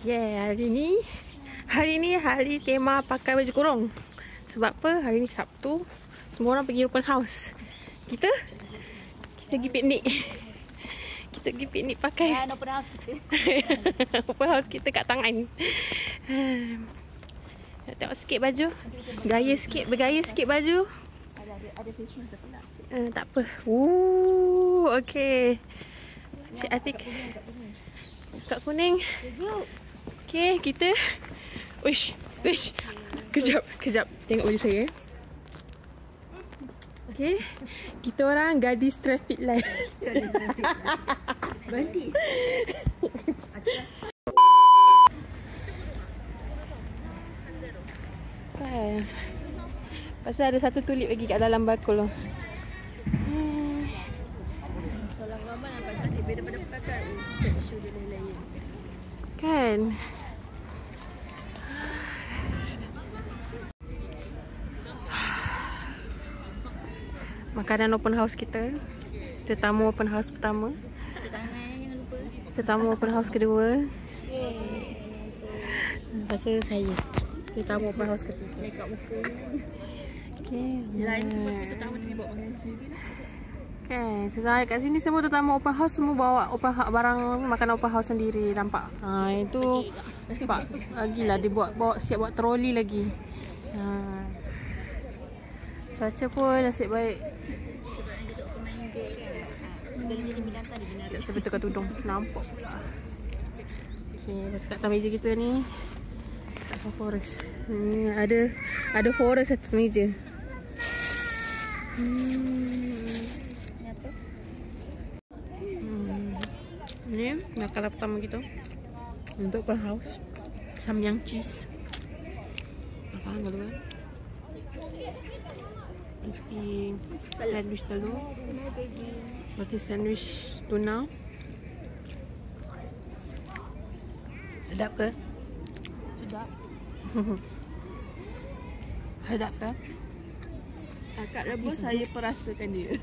Yeah, hari ni hari tema pakai baju kurung. Sebab apa? Hari ni Sabtu. Semua orang pergi open house. Kita pergi piknik. Kita pergi piknik pakai open house kita. open house kita kat Tangan. Nak tengok sikit baju. Bergaya sikit baju. Ada face mask aku nak. Tak apa. Okay. Cik Atik. Buka kuning. Okay, kita. Wish. Kejap. Tengok baju saya. Okay. Kita orang gadis traffic light. Berhenti. Kan. Pasal ada satu tulip lagi kat dalam bakul tu. Kalau gambar nampak cantik daripada pakai texture dia lain-lain. Kan. Makanan open house kita. Tetamu open house pertama. Tangan jangan lupa. Tetamu open house kedua. Lepas tu saya. Tetamu open house ketiga. Make up muka ni. Okay. Lain semua tetamu tadi bawa makanan sendiri lah. Okay, sekarang kat sini semua tetamu open house semua bawa barang makanan open house sendiri, nampak? Itu nampak lagilah dia siap buat troli lagi. Cuaca pun nasib baik. Sebab yang duduk pemain dia kan. Segala jenis binatang dia benar. Tak sebetulkan tudung. Nampak pula. Okay, kat atas meja kita ni kat forest. Ada forest atas meja. Ni apa? Ni makanan pertama kita untuk open house. Samyang cheese. Makan dulu kan. Roti sandwich telur. Roti sandwich tuna. Sedap ke? Sedap. Sedap ke? Akak rebus saya perasakan dia.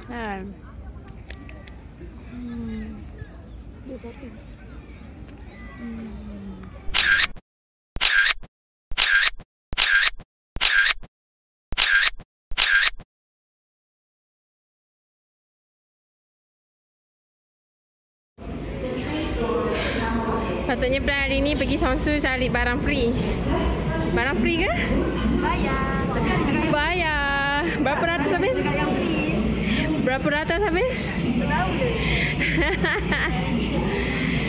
Kan. Dia kopi. Patutnya plan hari ni pergi Sonsu cari barang free. Barang free ke? Bayar. Berapa ratus habis? Berapa ratus habis? Tahu je.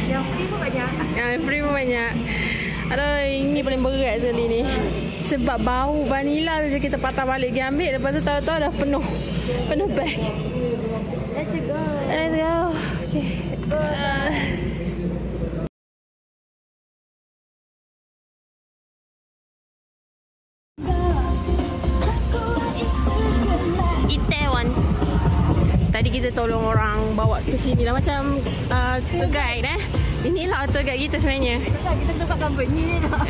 Yang free pun banyak. Yang free pun banyak. Aduh, ini paling berat sekali ni. Sebab bau vanila tu je kita patah balik pergi ambil. Lepas tu tahu-tahu dah penuh bag. Let's go. Let's go. Okay. Itaewon. Tadi kita tolong orang bawa ke sini lah macam tour guide Inilah tour guide kita sebenarnya. Kita tempat company ni dah.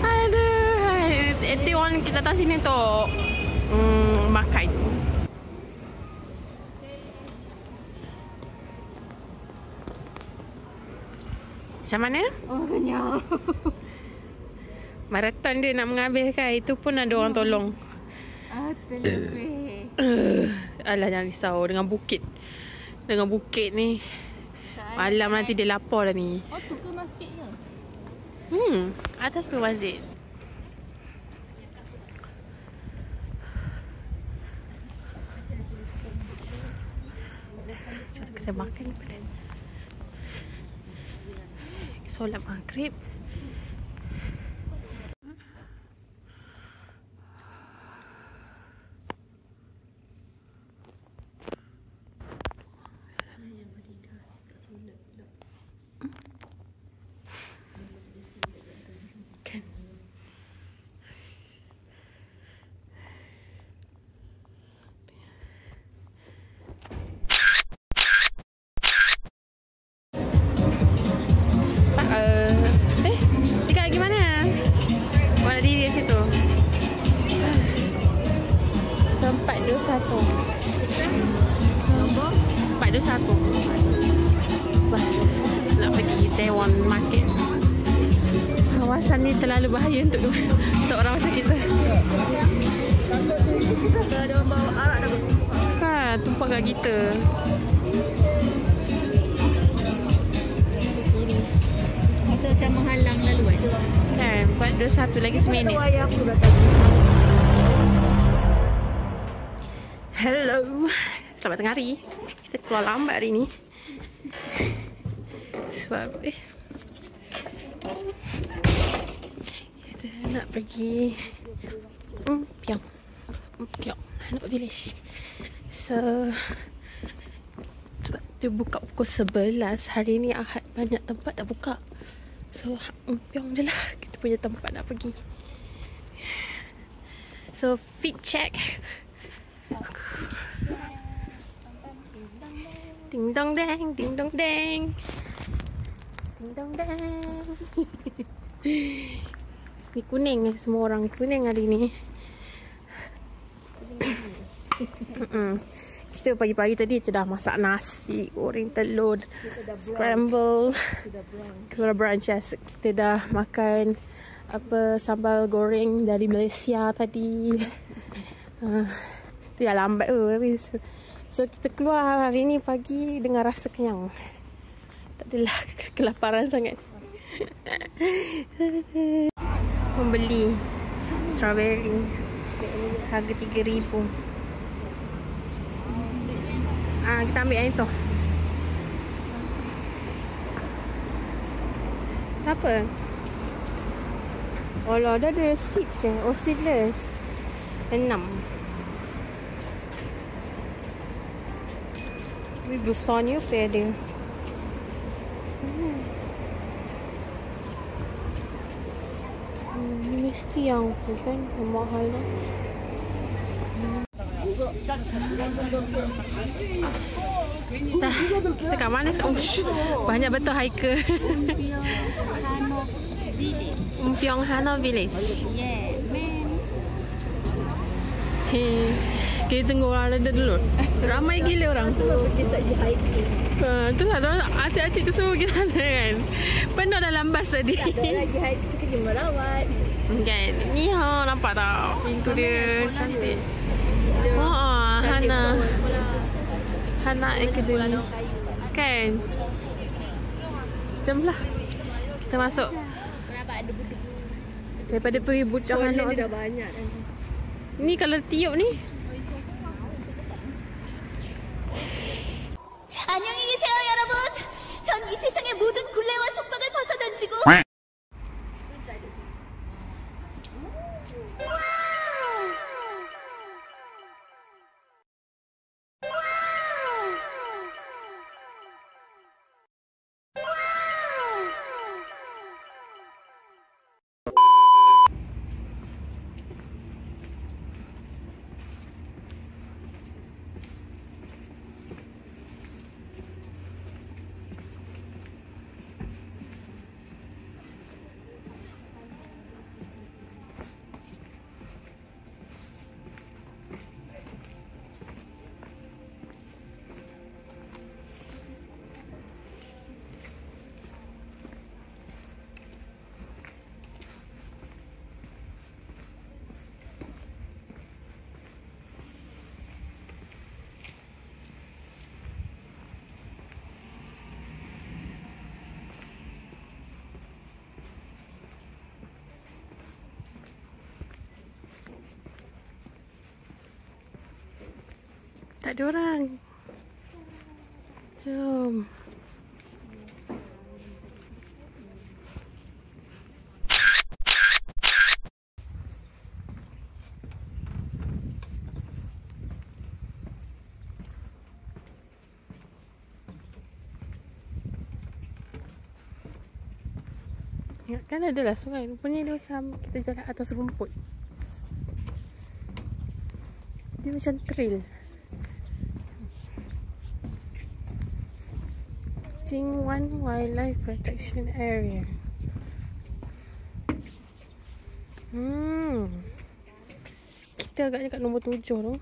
Aduh. Itaewon kita datang sini untuk makan. Macam mana? Oh, kenyang. Marathon dia nak menghabiskan. Itu pun ada orang tolong. Terlebih. Alah, jangan risau. Dengan bukit ni. Malam nanti dia lapar dah ni. Oh, tu ke masjidnya? Atas tu masjid. Kita makan pada solat maghrib. 421. Nombor 421. Bas nak pergi Taiwan Market. Kawasan ni terlalu bahaya untuk orang macam kita. kita ada orang bawa arak dah. Kan, tumpah kat kita. Kiri. Rasa macam menghalang laluan. Kan, 421 lagi seminit. Ayah aku datang. Hello. Selamat tengah hari. Kita keluar lambat hari ni. Sebab kita nak pergi Umpiang Hanok Village. So sebab dia buka pukul 11. Hari ni Ahad, banyak tempat tak buka. So Umpiang je lah kita punya tempat nak pergi. So fit check. Ding dong deng, ding dong deng. Ding dong deng. Ni kuning ni, semua orang kuning hari ni. Kita pagi-pagi tadi kita dah masak nasi, goreng telur, scramble. Kita dah brunch, yes. Kita dah makan apa sambal goreng dari Malaysia tadi. Tu yang lambat tu. So kita keluar hari ni pagi dengan rasa kenyang. Tak adalah kelaparan sangat. Membeli strawberry harga RM3,000. Kita ambil yang itu. Apa? Oh lah, dah ada seeds Oh, seedless 6. Ini besarnya pair dia. Ini mesti yang tu kan, yang mahal lah. Kita kat mana sekarang? Banyak betul hiker. Umpiang Hanok Village. Yeah, man. Kita tunggu orang ada dulu. Ramai gila orang. Pergi saja hiking. Tu lah, acik-acik tu semua pergi sana kan. Penuh dalam bas tadi. Tak ada lagi hiking, kita cuma merawat. Kan, ni nampak tak? Pintu dia cantik. Hana. Hana Academy. Kan? Jom lah. Kita masuk. Kenapa ada debu-debu? Daripada pergi bucang Hanok. Ni dah banyak dah. Ni kalau tiup ni. 안녕히 계세요, 여러분. 전 이 세상의 모든 굴레와 속박을 벗어던지고 Tak ada orang. Jom. Kan adalah sungai. Rupanya dia macam kita jalan atas rumput. Dia macam trail. Jingwan Wildlife Protection Area. Kita agaknya kat nombor 7 tu.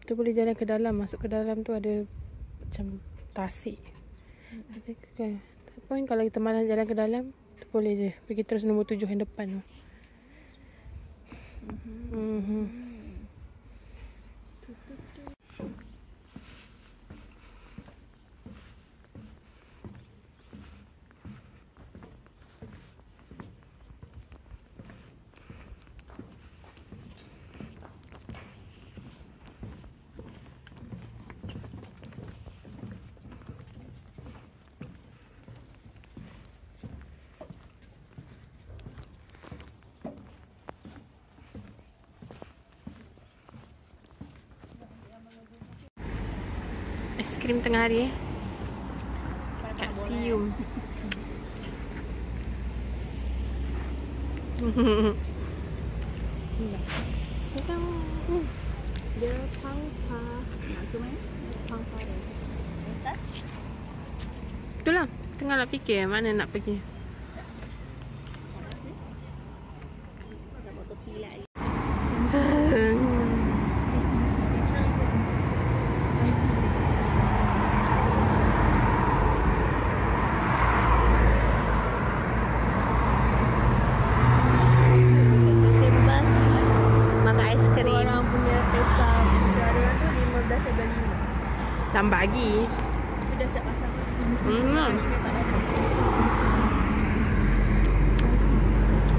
Kita boleh jalan ke dalam. Masuk ke dalam tu ada macam tasik. Ada kan. Tapi kalau kita malas jalan ke dalam, kita boleh je pergi terus nombor 7 yang depan tu. Aiskrim tengah hari kat Sium. Dia pangsa. Macam mana? Pangsa dia. Besar? Itulah, tengah nak fikir mana nak pergi. Ada motor pila lagi. Lambat lagi. Dia dah siap pasang. Kita tak dapat.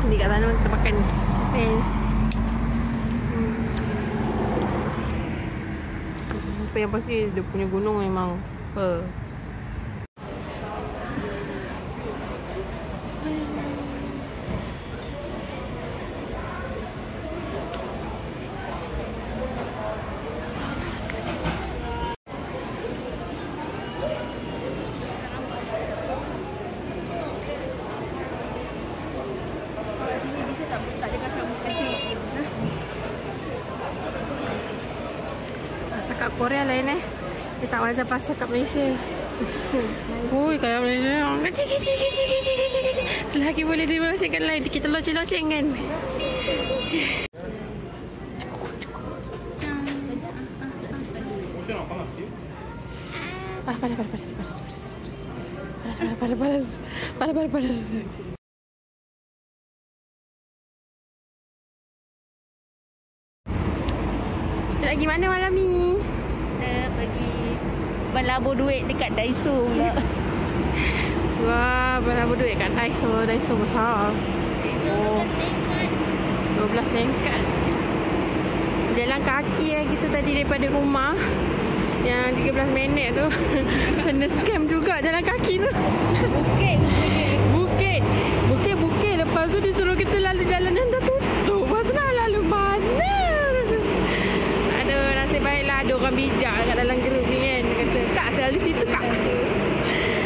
Ni kat sana kita makan. Tapi yang pasti dia punya gunung memang kat Korea lain dia tak wajar pasal kat Malaysia. Ui, kalau Malaysia kecil. Selagi boleh dimasukkan lain, kita loceng-loceng kan. Panas. Kita lagi mana malam ni? Kita pergi berlabur duit dekat Daiso pula. Wah, berlabur duit kat Daiso. Daiso besar. Daiso 12 tingkat. 12 tingkat. Jalan kaki gitu tadi daripada rumah. Yang 13 minit tu. Kena scam juga jalan kaki tu. Bukit. Lepas tu dia suruh kita lalu jalan yang dah tutup. Masa nak lalu mana? Aduh, nasib baiklah ada orang bijak kat dalam grup ni kan. Dia kata, Kak, selalu situ Kak.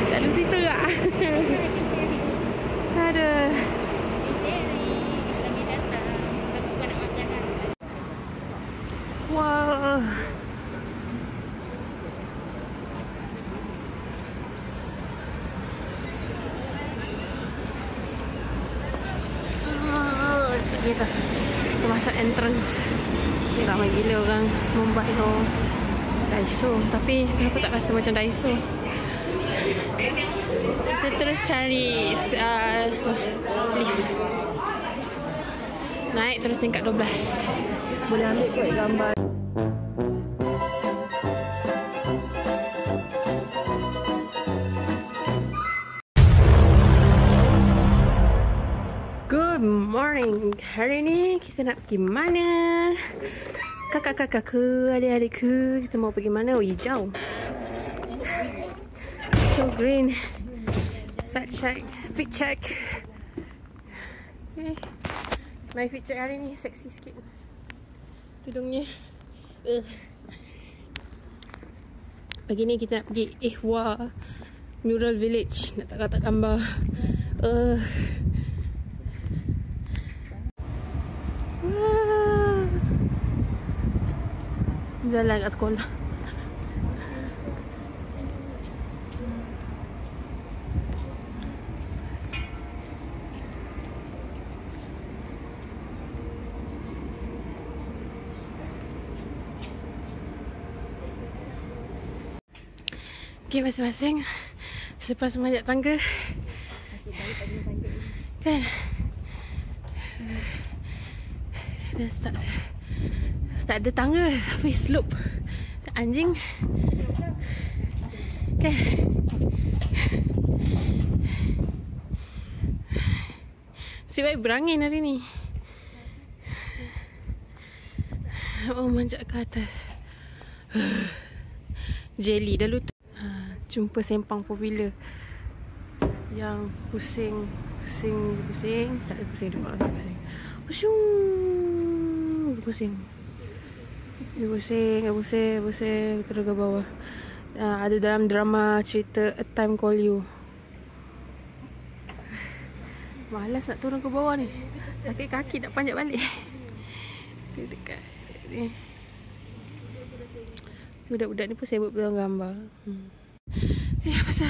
Selalu situ Kak. Aduh. Wah. Kita masuk entrance. Ni ramai gila orang Mumbai tu Daiso. Tapi kenapa tak rasa macam Daiso? Kita terus cari lift. Naik terus tingkat 12. Boleh ambil kot gambar. Good morning. Hari ni kita nak pergi mana? Kakak-kakakku, adik-adikku, kita mau pergi mana? Oh, hijau. So green. Fit check. Okay. My fit check hari ni seksi sikit. Tudungnya. Pagi ni kita nak pergi Ihwa Mural Village. Nak tak gambar. Jalan kat sekolah. Okay, masing-masing selepas memanjat tangga. Masih baik pada panjat ni. Kan? Dah tak ada tangga tapi slope. Anjing. Kan? Si baik berangin hari ni. Oh, manjat ke atas. Jelly dah lutut. Jumpa sempang popular yang pusing. Tak ada pusing dekat orang pusing. Pusing. Terus ke bawah. Ada dalam drama cerita A Time Call You. Malas nak turun ke bawah ni. Sakit kaki nak panjat balik. Dekat ni. Budak-budak ni pun sibuk pegang gambar. Pasal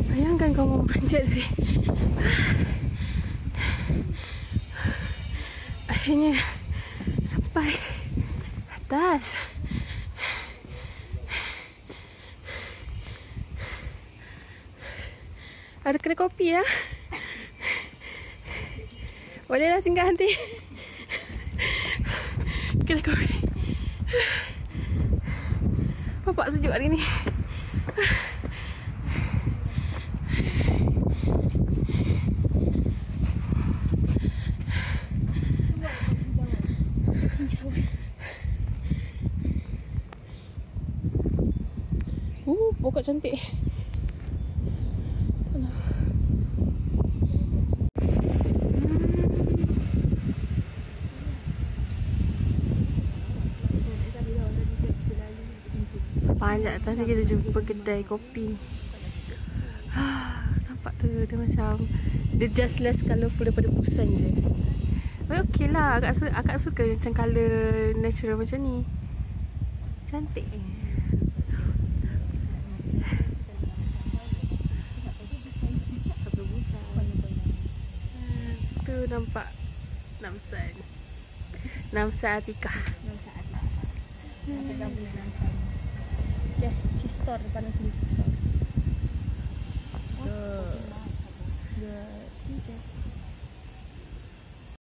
bayangkan kau mau manjat ni. Akhirnya sampai atas. Ada kedai kopi ya. Bolehlah singgah nanti. Kedai kopi. Bapak sejuk hari ni. Pokok cantik. Panjat atas ni kita jumpa kedai kopi. Nampak tu dia macam dia just less colourful daripada Busan je. Tapi okey lah, akak suka macam colour natural macam ni. Cantik. Tu nampak Namsan Atikah. Okay, cheese store depan sini.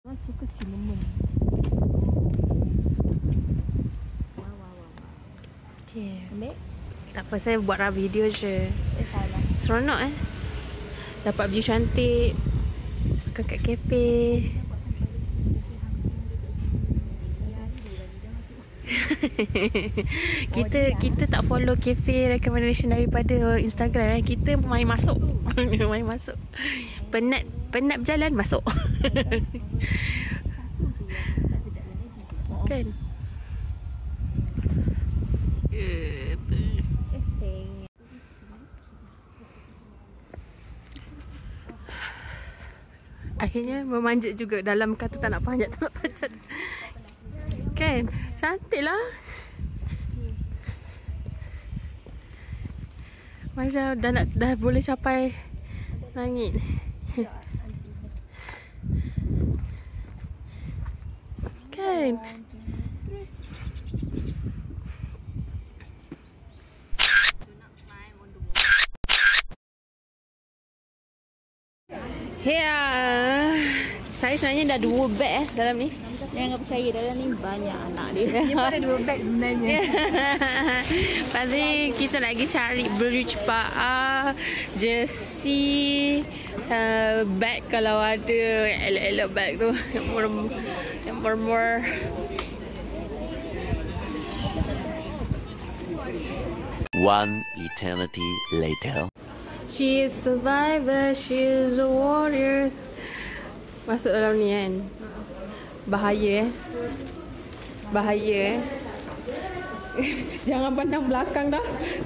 Saya suka cinnamon. Wow. Okay. Tak apa, saya buat video je. Salah. Seronok dapat view cantik. Makan kat kafe. kita tak follow cafe recommendation daripada Instagram. Kita main masuk. Penat berjalan masuk. Kan? Akhirnya memanjat juga. Dalam kata tak nak panjat. Kan? Cantik lah. Macam dah boleh capai langit. Kan? Saya sebenarnya dah 2 beg dalam ni. Jangan percaya, dalam ni banyak anak dia. Dia pun ada 2 beg sebenarnya. Pasti kita lagi cari bridge bar, jersey, bag kalau ada, elok-elok bag tu yang murmur. One eternity later. She is a survivor, she is a warrior. Masuk dalam ni kan. Bahaya. Jangan pandang belakang dah.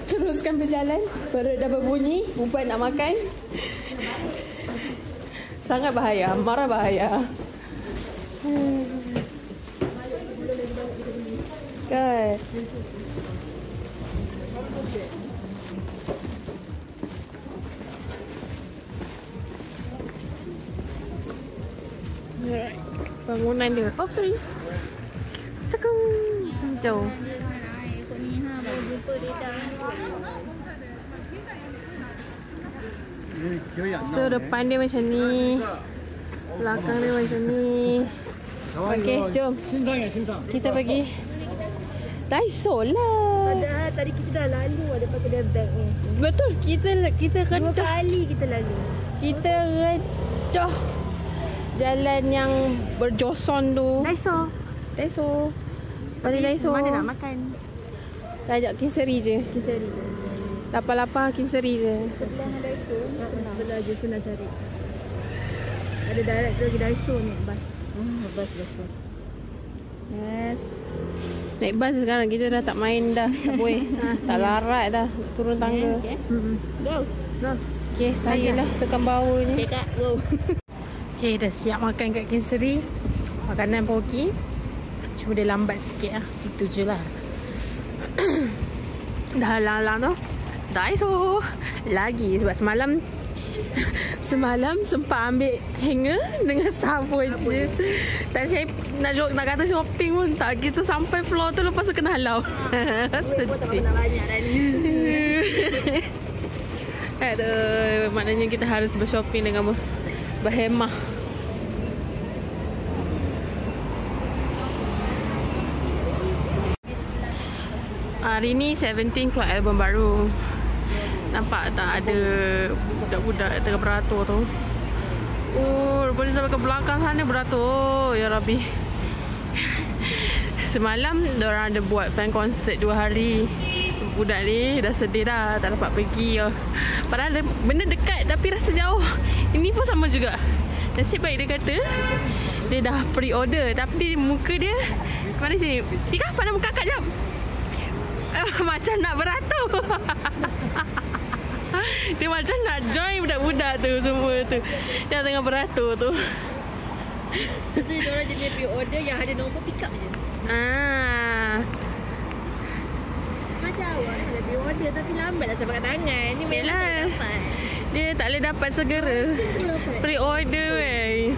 Teruskan berjalan. Perut dah berbunyi, umpan nak makan. Sangat bahaya, marah bahaya. Kan. Alright. bangunan dia. Oh, sorry. Cekung. Jauh. Ikut ni ha, baru jumpa dia dah. So, depan dia macam ni. Belakang dia macam ni. Okay, jom. Kita pergi Daiso lah. Padahal tadi kita dah lalu ada pakai dia bag ni. Betul, kita 2 redah. kali kita lalu. Kita redah jalan yang berjoson tu. Daiso. Balik Daiso. Mana nak makan? Kita ajak Kinseri je. Kisari. Lapar-lapar Kinseri je. Sebelah Daiso ni senang. Sebelah je senang cari. Ada direct pergi Daiso ni bas. Bas. Yes. Naik bas sekarang kita dah tak main dah subway. Tak larat dah turun tangga. Go. Okay, saya lah tekan bawah ni. Okay kak, go. Okay, dah siap makan kat Kinseri. Makanan pun okey. Cuma dia lambat sikit lah. Itu je lah. Dah halang-halang tu. Daiso. Lagi sebab semalam sempat ambil hanger dengan sabun je. Tak nak kata shopping pun tak. Kita sampai floor tu lepas tu kena halau. Sedih. Tak pernah banyak dah ni. Aduh, maknanya kita harus bershopping dengan berhemah. Hari ni 17 keluar album baru. Nampak tak ada budak-budak tengah beratur tu. Oh, boleh sampai ke belakang sana beratur. Oh, ya Rabbi. Semalam diorang ada buat fan concert 2 hari. Budak ni dah sedih dah, tak dapat pergi. Padahal benda dekat tapi rasa jauh. Ini pun sama juga. Nasib baik dia kata dia dah pre-order tapi muka dia mana sini? Tika, pandang muka kakak jap. Macam nak beratur. Dia macam nak join budak-budak tu semua tu yang tengah beratur tu. Masa diorang jenis pre-order yang ada nombor pick up je. Macam awak ada pre-order tapi lambat lah sampai kat tangan. Ni memang tak dapat. Dia tak boleh dapat segera. Pre-order weh.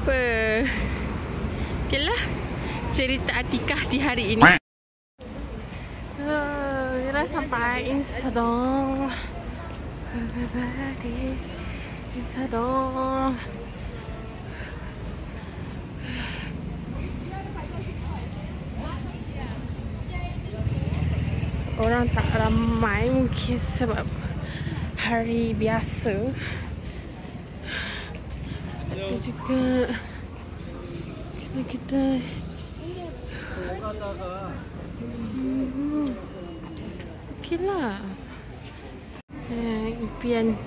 Apa? Okay lah. Cerita Atikah di hari ini. Kita sampai Insadong. Insadong. Orang tak ramai mungkin sebab hari biasa. Tapi juga kita okey lah. Impian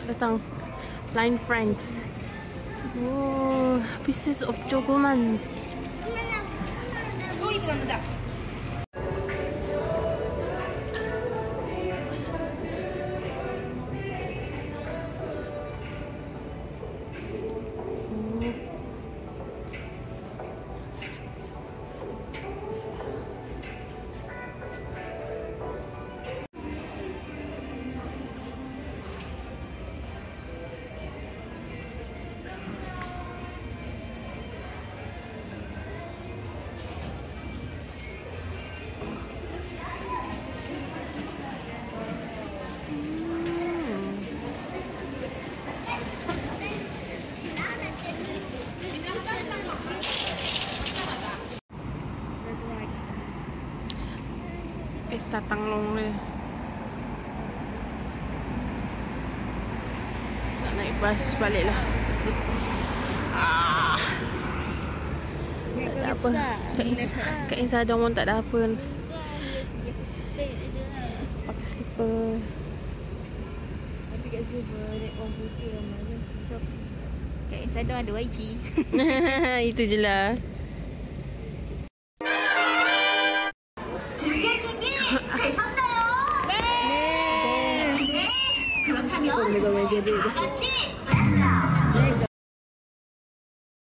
datang Line Franks. Oh, pieces of chocolate. 또 이거 넣는다. Pesta Tanglong dia. Nak naik bas balik lah. Tak apa. Kat Insadong pun tak ada apa. Pakai slipper. Tapi kat Silver naik orang putih ramai je. Kat Insadong ada YG. Itu je lah. 즐길 준비 되셨나요? 네. 그렇다면 다 같이